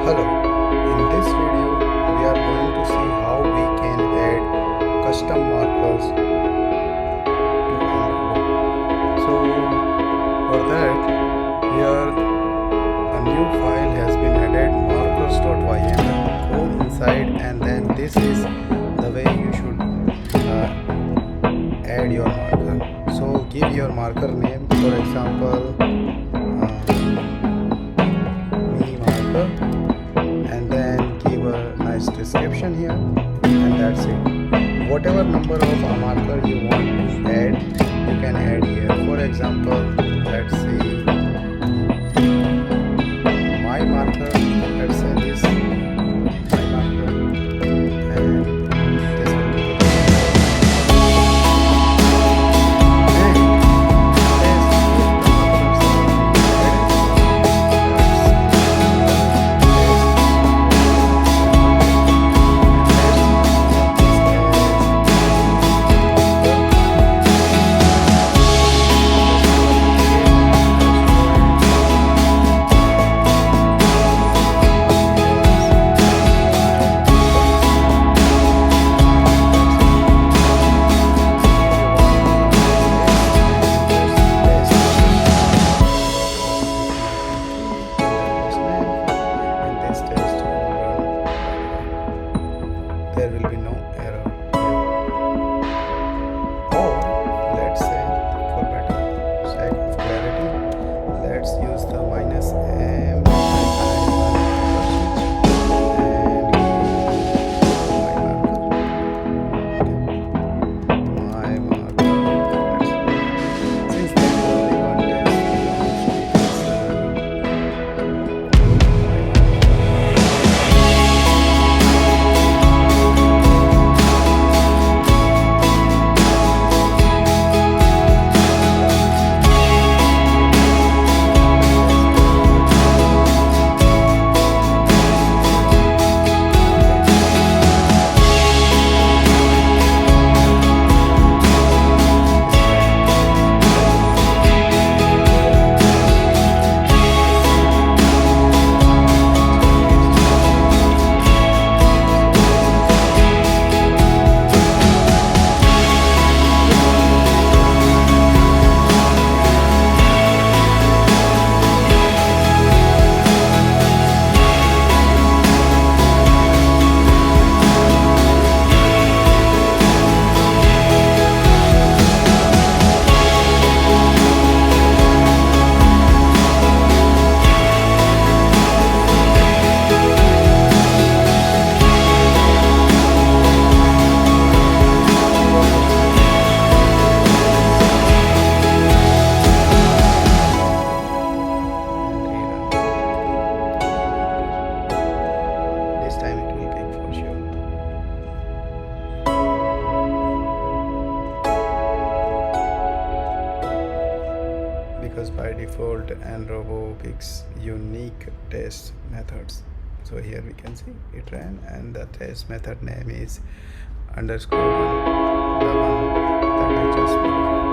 Hello, in this video we are going to see how we can add custom markers to nRoBo. So for that, here a new file has been added, markers.ym. Go inside and then this is the way you should add your marker. So give your marker name, for example me marker, and then give a nice description here, and that's it. Whatever number of a marker you want to add, you can add here. For example, let's see my marker, let's say this my marker, and this will be there will be no error. Or let's say, for better sake of clarity, let's use the -m and my marker. Since there is only one test, because by default nRoBo picks unique test methods. So here we can see it ran, and the test method name is _1, the one that I just modified.